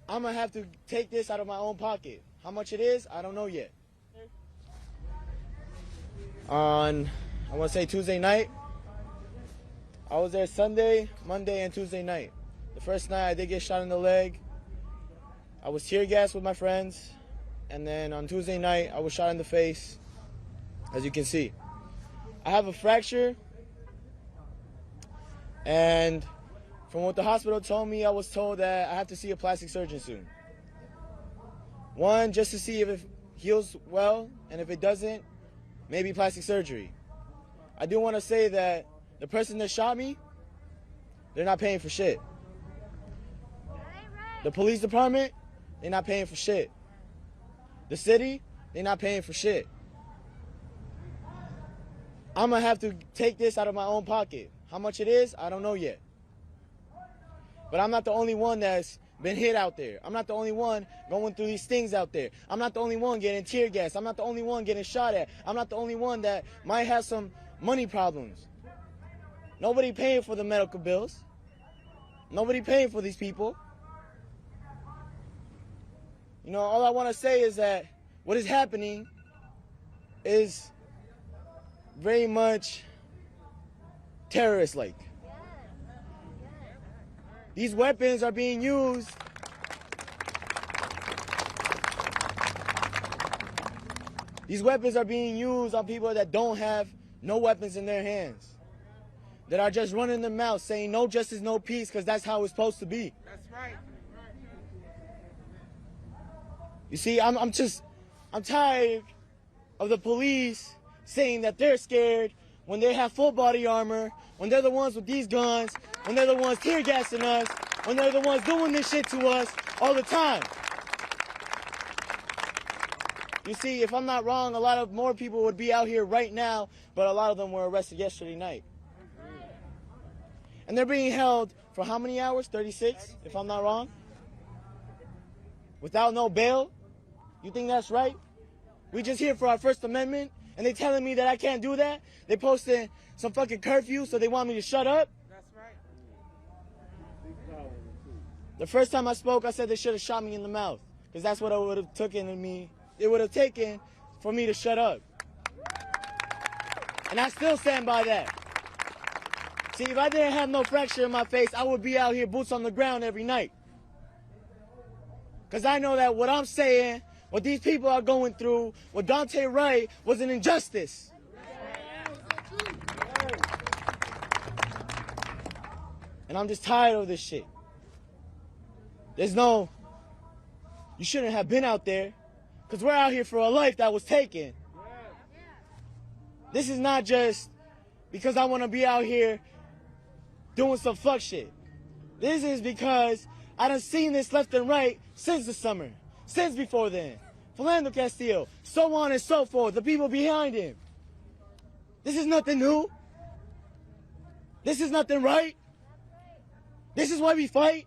I'm going to have to take this out of my own pocket. How much it is, I don't know yet. On, I want to say Tuesday night, I was there Sunday, Monday, and Tuesday night. The first night I did get shot in the leg. I was tear gassed with my friends. And then on Tuesday night, I was shot in the face, as you can see. I have a fracture. And from what the hospital told me, I was told that I have to see a plastic surgeon soon. One, just to see if it heals well, and if it doesn't, maybe plastic surgery. I do want to say that the person that shot me, they're not paying for shit. The police department, they're not paying for shit. The city, they're not paying for shit. I'm going to have to take this out of my own pocket. How much it is, I don't know yet. But I'm not the only one that's been hit out there. I'm not the only one going through these things out there. I'm not the only one getting tear gas. I'm not the only one getting shot at. I'm not the only one that might have some money problems. Nobody paying for the medical bills. Nobody paying for these people. You know, all I want to say is that what is happening is very much terrorist-like. These weapons are being used on people that don't have no weapons in their hands. That are just running their mouth saying no justice, no peace, because that's how it's supposed to be. That's right. You see, I'm tired of the police saying that they're scared when they have full body armor, when they're the ones with these guns, when they're the ones tear gassing us, when they're the ones doing this shit to us all the time. You see, if I'm not wrong, a lot of more people would be out here right now, but a lot of them were arrested yesterday night. And they're being held for how many hours? 36, if I'm not wrong? Without no bail? You think that's right? We just here for our First Amendment, and they telling me that I can't do that? They posted some fucking curfew, so they want me to shut up? That's right. The first time I spoke, I said they should have shot me in the mouth, because that's what it would have taken for me to shut up. And I still stand by that. See, if I didn't have no fracture in my face, I would be out here boots on the ground every night. Because I know that what I'm saying, what these people are going through, what Dante Wright was an injustice. And I'm just tired of this shit. You shouldn't have been out there, because we're out here for a life that was taken. This is not just because I want to be out here doing some fuck shit. This is because I done seen this left and right since the summer, since before then. Philando Castillo, so on and so forth, the people behind him. This is nothing new. This is nothing right. This is why we fight.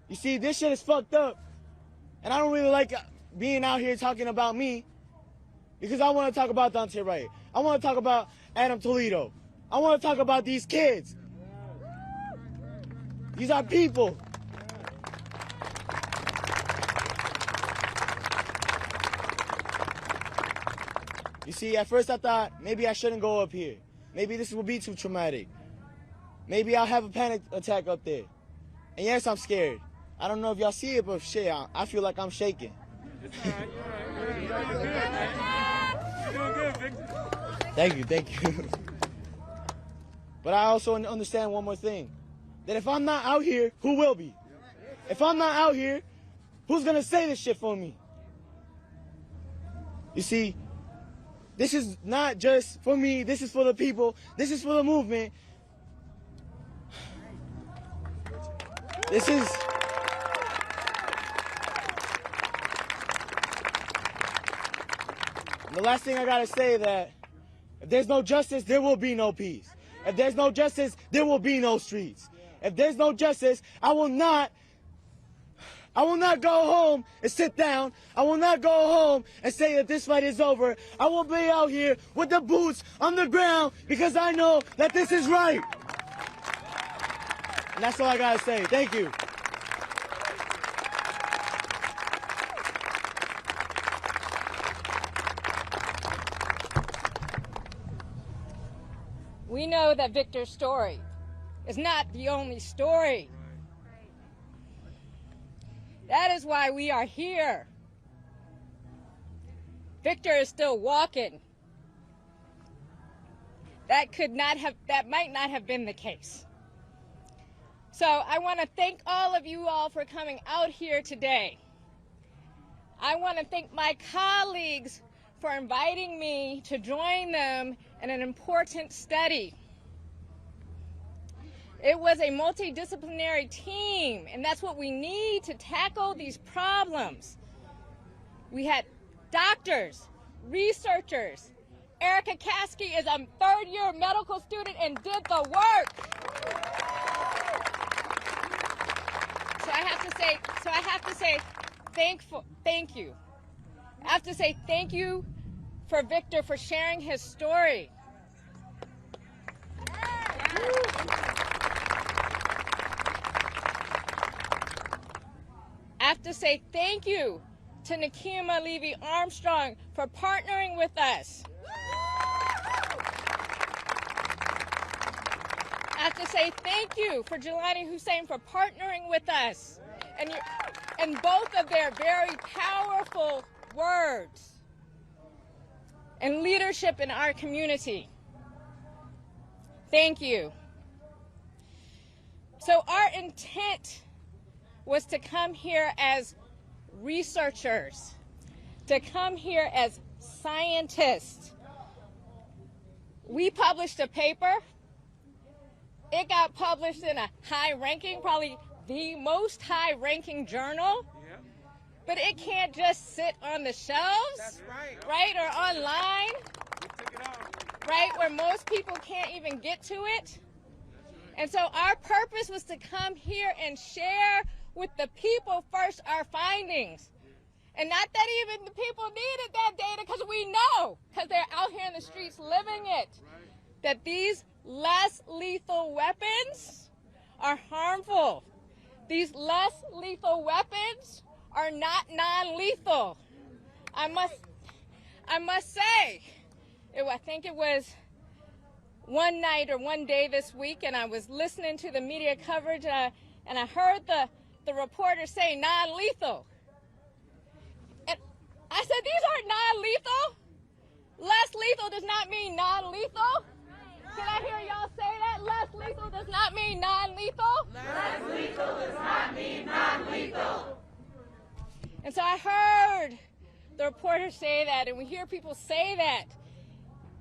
You see, this shit is fucked up. And I don't really like being out here talking about me, because I want to talk about Dante Wright. I want to talk about Adam Toledo. I want to talk about these kids. These are people. You see, at first I thought maybe I shouldn't go up here. Maybe this will be too traumatic. Maybe I'll have a panic attack up there. And yes, I'm scared. I don't know if y'all see it, but shit, I feel like I'm shaking. Thank you. But I also understand one more thing. That if I'm not out here, who will be? If I'm not out here, who's gonna say this shit for me? You see, this is not just for me, this is for the people, this is for the movement. This is... The last thing I gotta say that if there's no justice, there will be no peace. If there's no justice, there will be no streets. If there's no justice, I will not go home and sit down. I will not go home and say that this fight is over. I will be out here with the boots on the ground because I know that this is right. And that's all I gotta say. Thank you. we know that Victor's story is not the only story. That is why we are here. Victor is still walking. That might not have been the case. So I want to thank all of you all for coming out here today. I want to thank my colleagues for inviting me to join them in an important study. It was a multidisciplinary team, and that's what we need to tackle these problems. We had doctors, researchers. Erica Caskey is a third-year medical student and did the work. So I have to say thank you. I have to say thank you for Victor for sharing his story. I have to say thank you to Nakima Levy-Armstrong for partnering with us. I have to say thank you for Jelani Hussein for partnering with us and both of their very powerful words and leadership in our community. Thank you. So our intent was to come here as researchers, to come here as scientists. We published a paper. It got published in a high-ranking, probably the most high-ranking journal. Yep. But it can't just sit on the shelves, right, or online, right, where most people can't even get to it. And so our purpose was to come here and share with the people first our findings. And not that even the people needed that data, because we know, because they're out here in the streets living it, that these less lethal weapons are harmful. These less lethal weapons are not non-lethal. I must say, I think it was one night or one day this week, and I was listening to the media coverage, and I heard the reporter say non-lethal. And I said, these aren't non-lethal. Less lethal does not mean non-lethal. Can I hear y'all say that? Less lethal does not mean non-lethal. Less lethal does not mean non-lethal. And so I heard the reporter say that, and we hear people say that.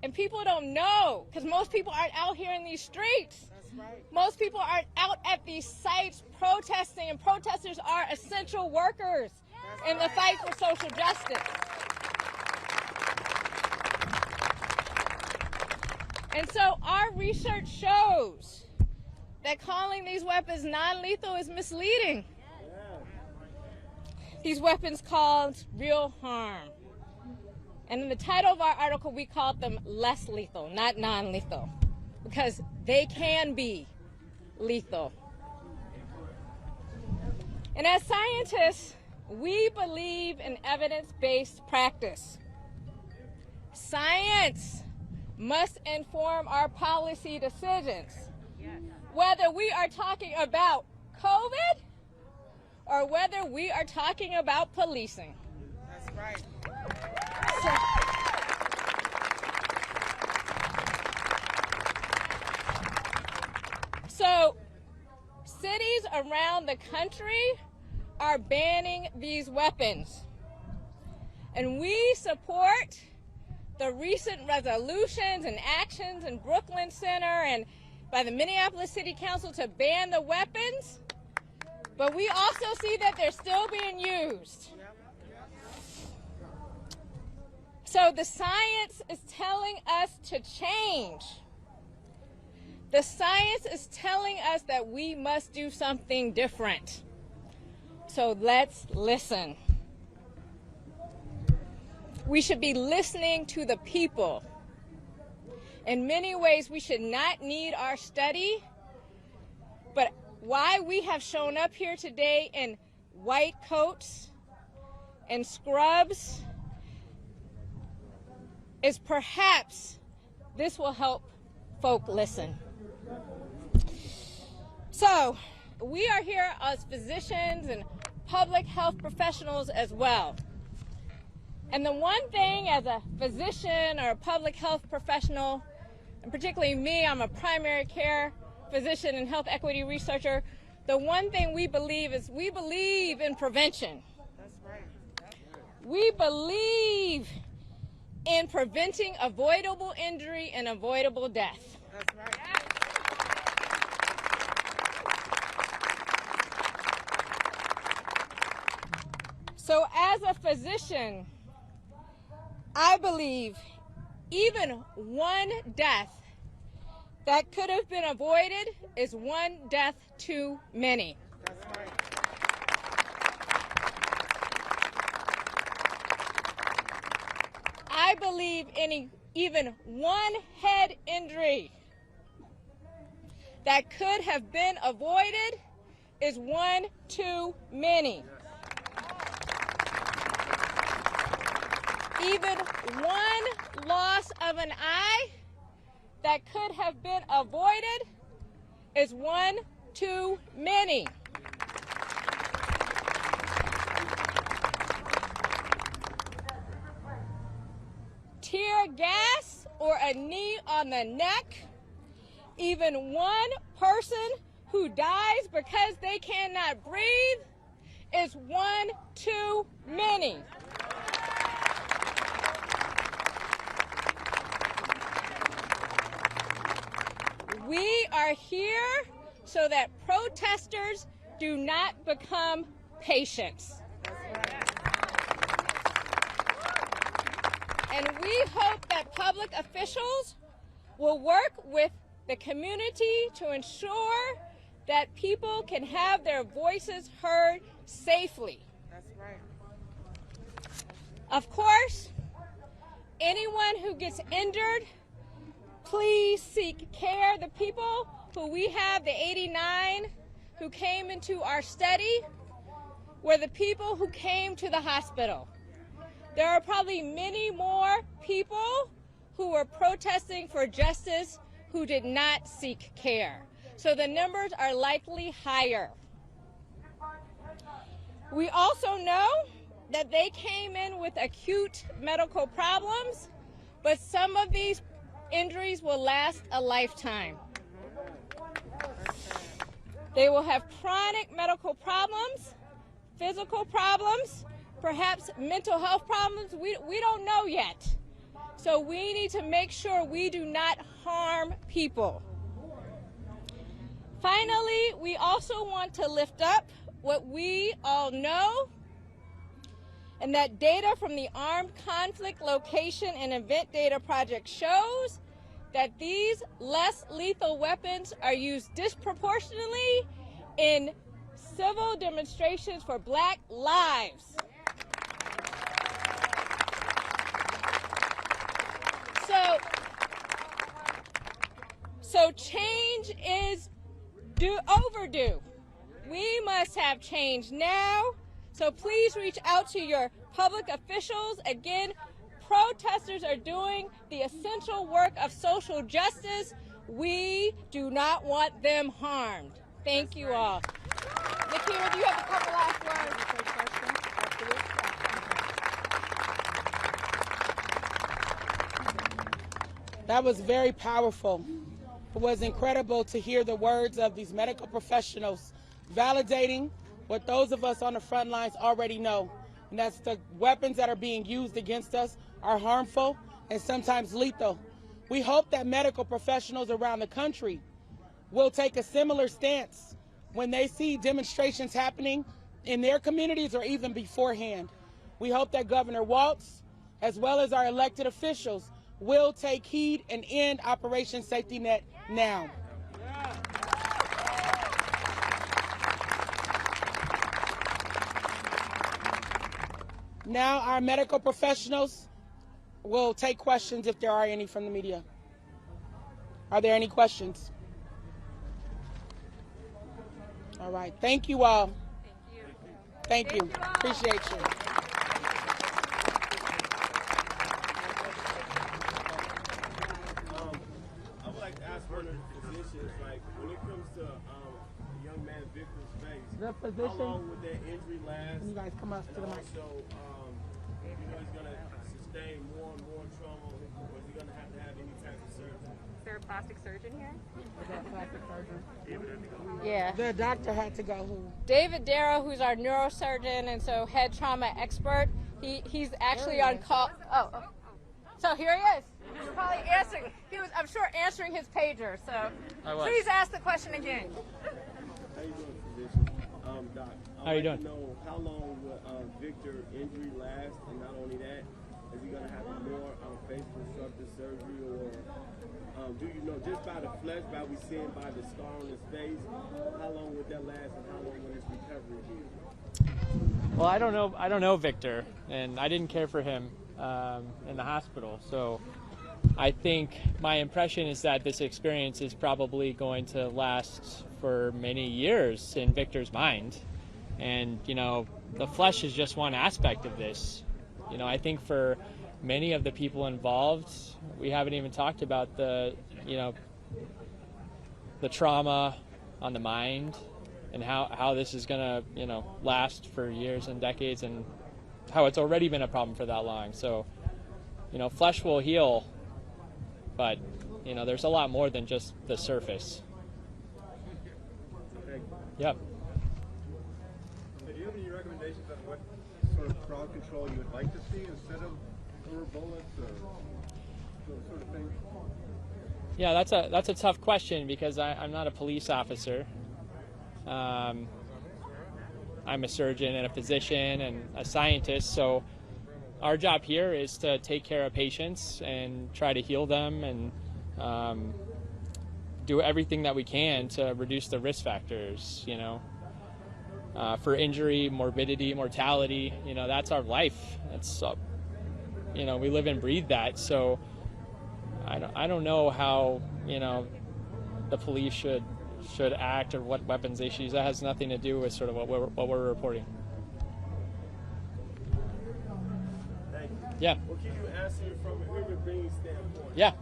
And people don't know, because most people aren't out here in these streets. That's right. Most people aren't out at these sites protesting, and protesters are essential workers in the fight for social justice. And so our research shows that calling these weapons non-lethal is misleading. These weapons cause real harm. And in the title of our article, we called them less lethal, not non-lethal, because they can be lethal. And as scientists, we believe in evidence-based practice. Science must inform our policy decisions, whether we are talking about COVID or whether we are talking about policing. That's right. So cities around the country are banning these weapons. And we support the recent resolutions and actions in Brooklyn Center and by the Minneapolis City Council to ban the weapons, but we also see that they're still being used. So the science is telling us to change. The science is telling us that we must do something different. So let's listen. We should be listening to the people. In many ways, we should not need our study, but why we have shown up here today in white coats and scrubs is perhaps this will help folk listen. So we are here as physicians and public health professionals as well. And the one thing as a physician or a public health professional, and particularly me, I'm a primary care physician and health equity researcher, the one thing we believe is we believe in prevention. That's right. We believe in preventing avoidable injury and avoidable death. That's right. So as a physician, I believe even one death that could have been avoided is one death too many. That's right. I believe even one head injury that could have been avoided is one too many. Even one loss of an eye that could have been avoided is one too many. Tear gas or a knee on the neck, even one person who dies because they cannot breathe is one too many. We are here so that protesters do not become patients. And we hope that public officials will work with the community to ensure that people can have their voices heard safely. That's right. Of course, anyone who gets injured, please seek care. The people who we have, the 89 who came into our study, were the people who came to the hospital. There are probably many more people who were protesting for justice who did not seek care. So the numbers are likely higher. We also know that they came in with acute medical problems, but some of these injuries will last a lifetime. They will have chronic medical problems, physical problems, perhaps mental health problems. We don't know yet. So we need to make sure we do not harm people. Finally, we also want to lift up what we all know, and that data from the Armed Conflict Location and Event Data Project shows that these less lethal weapons are used disproportionately in civil demonstrations for Black lives. So change is overdue. We must have change now. So please reach out to your public officials. Again, protesters are doing the essential work of social justice. We do not want them harmed. Thank you all. Nikita, do you have a couple last words? That was very powerful. It was incredible to hear the words of these medical professionals validating what those of us on the front lines already know, and that's the weapons that are being used against us are harmful and sometimes lethal. We hope that medical professionals around the country will take a similar stance when they see demonstrations happening in their communities or even beforehand. We hope that Governor Walz, as well as our elected officials, will take heed and end Operation Safety Net now. Now our medical professionals will take questions if there are any from the media. Are there any questions? All right. Thank you all. Thank you. Appreciate you. I would like to ask one of the physicians, like when it comes to a young man Victor's face, The how physician, long would that injury last? you guys come up to the And mic. also, you know, he's gonna sustain more and more trauma, or is he gonna have to have any type of surgery? Is there a plastic surgeon here? Is that plastic surgeon? Yeah. The doctor had to go. Who? David Darrow, who's our neurosurgeon and so head trauma expert, he's actually on call. Oh. So here he is. He's probably answering. He was, I'm sure, answering his pager. So please ask the question again. How you doing, physician? Doc, How you doing? Know how long will Victor injury last, and not only that, is he gonna have more face reconstructive surgery, or do you know just by the flesh, by we seeing by the scar on his face, how long would that last, and how long will his recovery be? Well, I don't know Victor, and I didn't care for him in the hospital. So I think my impression is that this experience is probably going to last for many years in Victor's mind. And, you know, the flesh is just one aspect of this. You know, I think for many of the people involved, we haven't even talked about the trauma on the mind and how this is going to, last for years and decades, and how it's already been a problem for that long. So, flesh will heal, but, there's a lot more than just the surface. Yep. So do you have any recommendations on what sort of crowd control you would like to see instead of rubber bullets or those sort of things? Yeah, that's a tough question because I'm not a police officer. I'm a surgeon and a physician and a scientist, so our job here is to take care of patients and try to heal them and do everything that we can to reduce the risk factors, for injury, morbidity, mortality. That's our life. That's we live and breathe that. So I don't know how the police should act or what weapons they should use. That has nothing to do with sort of what we're reporting. Thank you. Yeah. Well, can you answer from a human being standpoint? Yeah.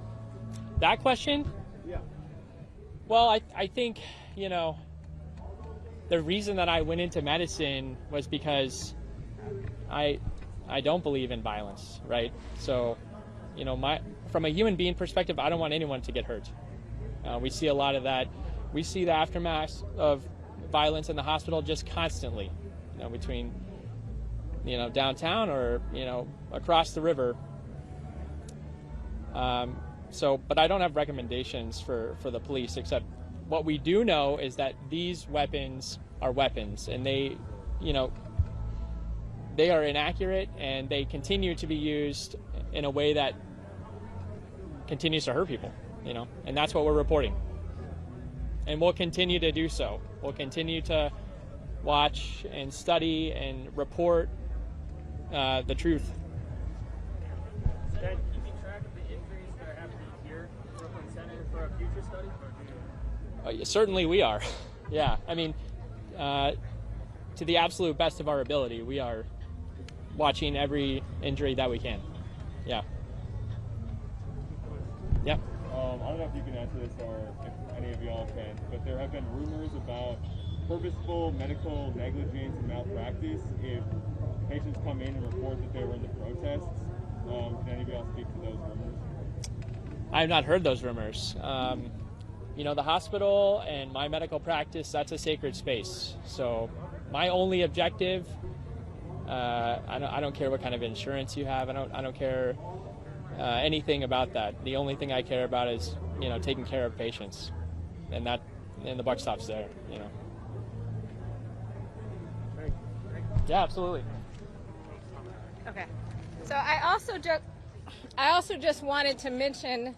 That question? Yeah. Well, I think, the reason that I went into medicine was because I don't believe in violence, right? So, from a human being perspective, I don't want anyone to get hurt. We see a lot of that. We see the aftermath of violence in the hospital just constantly, between, downtown or, across the river. But I don't have recommendations for the police, except what we do know is that these weapons are weapons, and they are inaccurate, and they continue to be used in a way that continues to hurt people, and that's what we're reporting. And we'll continue to do so. We'll continue to watch and study and report the truth. Keeping track of the injuries that are happening here at Brooklyn Center for a future study? Certainly we are. Yeah, I mean, to the absolute best of our ability, we are watching every injury that we can. Yeah. Yeah. I don't know if you can answer this or if any of y'all can, but there have been rumors about purposeful medical negligence and malpractice if patients come in and report that they were in the protests. Can anybody else speak to those rumors? I have not heard those rumors. The hospital and my medical practice, that's a sacred space. So my only objective, I don't care what kind of insurance you have. I don't care anything about that. The only thing I care about is, taking care of patients, and the buck stops there. Yeah, absolutely. Okay. So I also just wanted to mention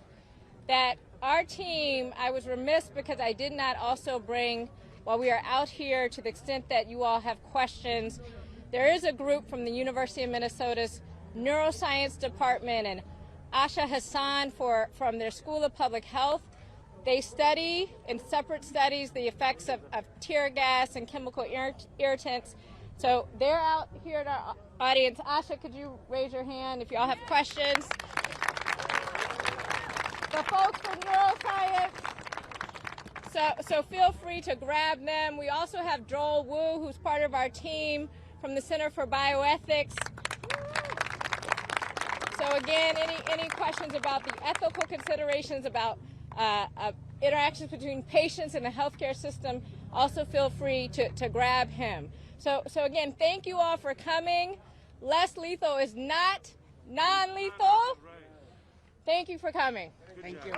that our team, I was remiss because I did not also bring, while we are out here, to the extent that you all have questions, there is a group from the University of Minnesota's neuroscience department and Asha Hassan from their School of Public Health. They study in separate studies the effects of tear gas and chemical irritants. So they're out here in our audience. Asha, could you raise your hand if you all have questions? The folks from neuroscience, So feel free to grab them. We also have Joel Wu, who's part of our team from the Center for Bioethics. So again, any questions about the ethical considerations about interactions between patients and the healthcare system, also feel free to grab him. So again, thank you all for coming. Less lethal is not non-lethal. Thank you for coming. Thank you.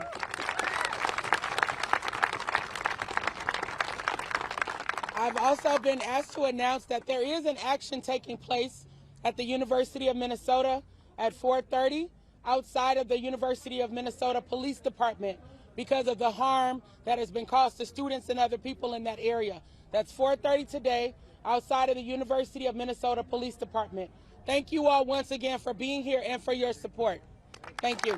I've also been asked to announce that there is an action taking place at the University of Minnesota at 4:30 outside of the University of Minnesota Police Department because of the harm that has been caused to students and other people in that area. That's 4:30 today outside of the University of Minnesota Police Department. Thank you all once again for being here and for your support. Thank you.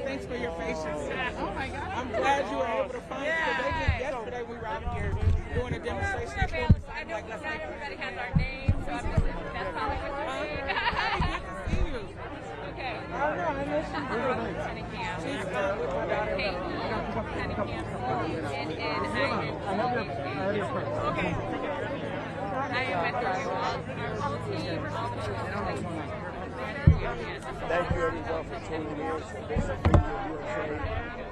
Thanks for your patience. Oh my God. I'm glad you were able to find it. Yesterday we were out here doing a demonstration. I know not everybody has our names, so that's probably what you mean. Good to see you. Okay. Oh, no, I miss you. She's with my daughter. Okay. I am with our whole team, all the Thank you everyone for tuning in.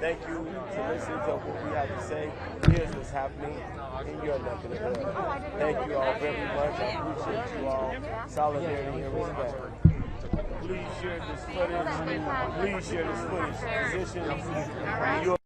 Thank you to listen to what we have to say. Here's what's happening in your neck of the hood. Thank you all very much. I appreciate you all. Solidarity and respect. Please share this footage. Position.